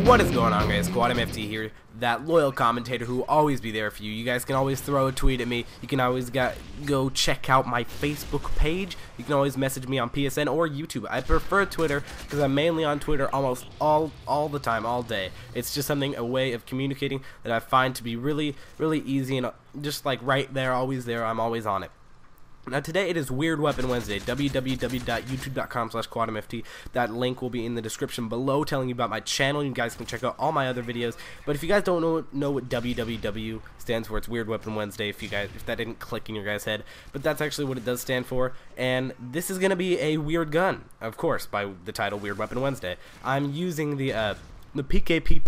What is going on, guys? Quadmft here, that loyal commentator who will always be there for you. You guys can always throw a tweet at me. You can always go check out my Facebook page. You can always message me on PSN or YouTube. I prefer Twitter because I'm mainly on Twitter almost all the time, all day. It's just a way of communicating that I find to be really easy and just like right there, always there. I'm always on it. Now today it is Weird Weapon Wednesday, www.youtube.com/quadmft. That link will be in the description below telling you about my channel. You guys can check out all my other videos. But if you guys don't know what www stands for, it's Weird Weapon Wednesday if that didn't click in your guys' head. But that's actually what it does stand for. And this is going to be a weird gun, of course, by the title Weird Weapon Wednesday. I'm using the PKP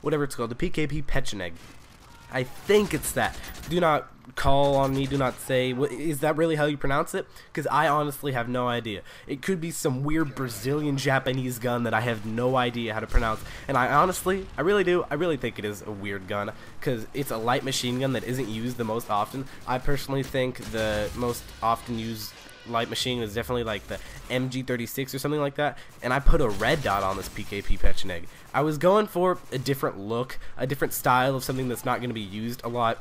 whatever it's called, the PKP Pecheneg. I think it's that. Do not call on me, do not say, is that really how you pronounce it? Because I honestly have no idea. It could be some weird Brazilian Japanese gun that I have no idea how to pronounce. And I really think it is a weird gun because it's a light machine gun that isn't used the most often. I personally think the most often used light machine is definitely like the MG3 or something like that, and I put a red dot on this PKP Pecheneg. I was going for a different look, a different style of something that's not going to be used a lot,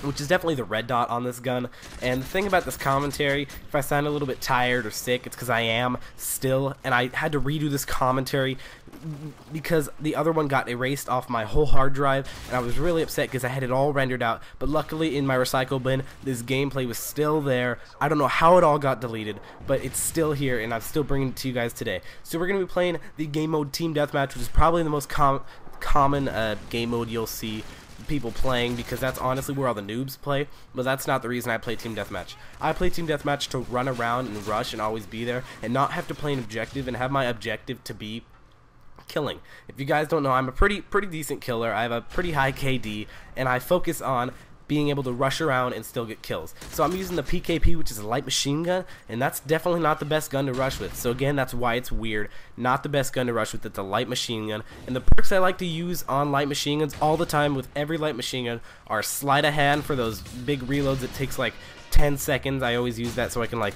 which is definitely the red dot on this gun. And the thing about this commentary, if I sound a little bit tired or sick, it's because I am still, and I had to redo this commentary because the other one got erased off my whole hard drive, and I was really upset because I had it all rendered out. But luckily in my recycle bin, this gameplay was still there. I don't know how it all got deleted, but it's still here, and I'm still bringing it to you guys today. So we're going to be playing the game mode Team Deathmatch, which is probably the most common game mode you'll see people playing, because that's honestly where all the noobs play. But that's not the reason I play Team Deathmatch. I play Team Deathmatch to run around and rush and always be there and not have to play an objective and have my objective to be killing. If you guys don't know, I'm a pretty decent killer. I have a pretty high KD, and I focus on being able to rush around and still get kills. So I'm using the PKP, which is a light machine gun, and that's definitely not the best gun to rush with. So again, that's why it's weird. Not the best gun to rush with. It's a light machine gun. And the perks I like to use on light machine guns all the time with every light machine gun are sleight of hand for those big reloads. It takes like 10 seconds. I always use that so I can like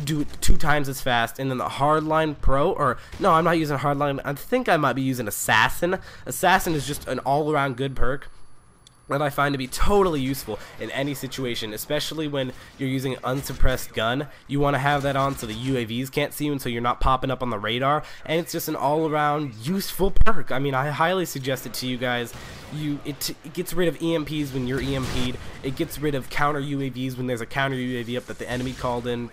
do it 2 times as fast. And then the Hardline Pro, or no, I'm not using Hardline. I think I might be using Assassin. Assassin is just an all-around good perk that I find to be totally useful in any situation, especially when you're using an unsuppressed gun. You want to have that on so the UAVs can't see you and so you're not popping up on the radar, and it's just an all-around useful perk. I mean, I highly suggest it to you guys. It gets rid of EMPs when you're EMP'd. It gets rid of counter UAVs when there's a counter UAV up that the enemy called in.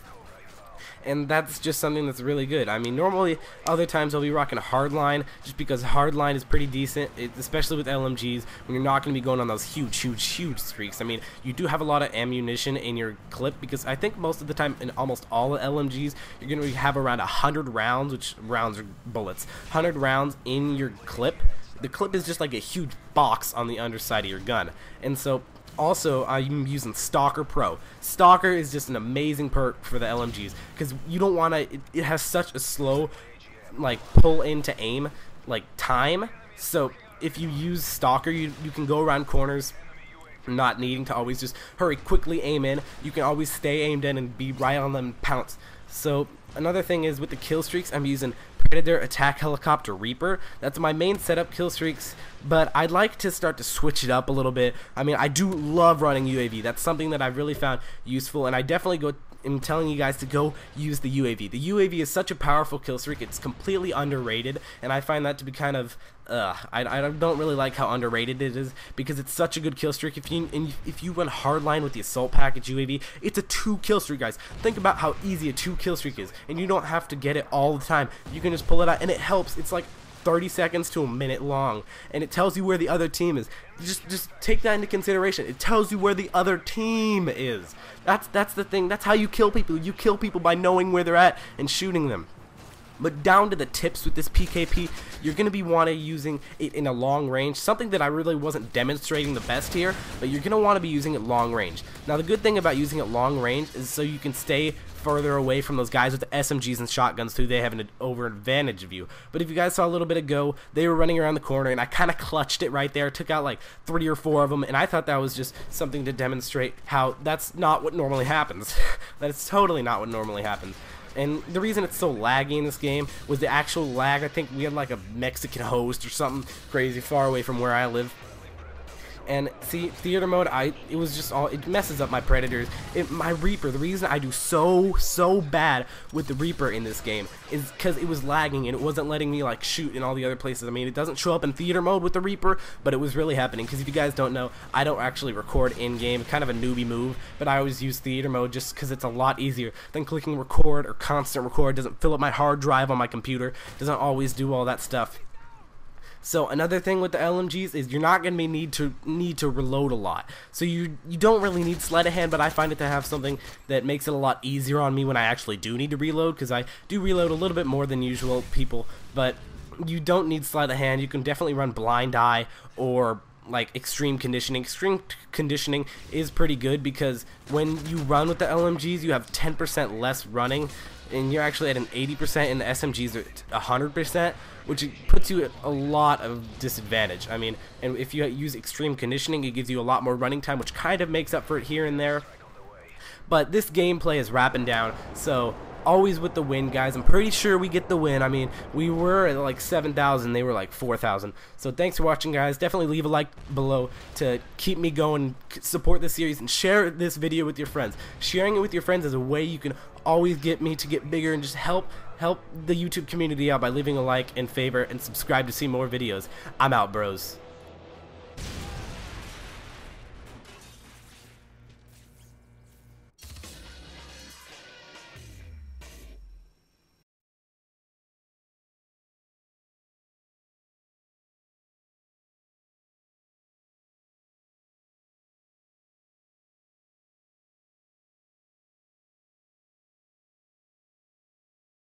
And that's just something that's really good. I mean, normally, other times I'll be rocking a hardline just because hardline is pretty decent, especially with LMGs, when you're not going to be going on those huge streaks. I mean, you do have a lot of ammunition in your clip, because I think most of the time in almost all the LMGs, you're going to have around 100 rounds, which rounds are bullets, 100 rounds in your clip. The clip is just like a huge box on the underside of your gun. And so also, I'm using Stalker Pro. Stalker is just an amazing perk for the LMGs because you don't want to. It has such a slow, like, pull into aim, like, time. So if you use Stalker, you can go around corners, not needing to always just hurry, quickly aim in. You can always stay aimed in and be right on them and pounce. So another thing is with the kill streaks, I'm using Predator, Attack Helicopter, Reaper. That's my main setup kill streaks, but I'd like to start to switch it up a little bit. I mean, I do love running UAV. That's something that I've really found useful, and I definitely am telling you guys to go use the UAV. The UAV is such a powerful kill streak. It's completely underrated, and I find that to be kind of I don't really like how underrated it is, because it's such a good kill streak. If you run hardline with the assault package UAV, it's a 2 kill streak, guys. Think about how easy a 2 kill streak is, and you don't have to get it all the time. You can just pull it out, and it helps. It's like 30 seconds to a minute long, and it tells you where the other team is. Just take that into consideration. It tells you where the other team is. That's the thing. That's how you kill people. You kill people by knowing where they're at and shooting them. But down to the tips with this PKP, you're going to be using it in a long range, something that I really wasn't demonstrating the best here, but you're going to want to be using it long range. Now the good thing about using it long range is so you can stay further away from those guys with the SMGs and shotguns too. They have an advantage of you. But if you guys saw a little bit ago, they were running around the corner, and I kind of clutched it right there, took out like 3 or 4 of them, and I thought that was just something to demonstrate how that's not what normally happens. That is totally not what normally happens. And the reason it's so laggy in this game was the actual lag. I think we had like a Mexican host or something crazy far away from where I live. And see, theater mode, it was just all, it messes up my predators. My Reaper, the reason I do so bad with the Reaper in this game is because it was lagging and it wasn't letting me like shoot in all the other places. I mean, it doesn't show up in theater mode with the Reaper, but it was really happening. Because if you guys don't know, I don't actually record in game, kind of a newbie move, but I always use theater mode just because it's a lot easier than clicking record or constant record. It doesn't fill up my hard drive on my computer, doesn't always do all that stuff. So another thing with the LMGs is you're not going to need to reload a lot. So you don't really need sleight of hand, but I find it to have something that makes it a lot easier on me when I actually do need to reload, because I do reload a little bit more than usual people, but you don't need sleight of hand. You can definitely run blind eye or like extreme conditioning. Extreme conditioning is pretty good because when you run with the LMGs, you have 10% less running, and you're actually at an 80%, and the SMGs are 100%, which puts you at a lot of disadvantage. I mean, and if you use extreme conditioning, it gives you a lot more running time, which kind of makes up for it here and there. But this gameplay is wrapping down, so always with the win, guys. I'm pretty sure we get the win. I mean, we were at like 7,000, they were like 4,000. So thanks for watching, guys. Definitely leave a like below to keep me going, support this series, and share this video with your friends. Sharing it with your friends is a way you can always get me to get bigger and just help the YouTube community out by leaving a like and favor and subscribe to see more videos. I'm out, bros.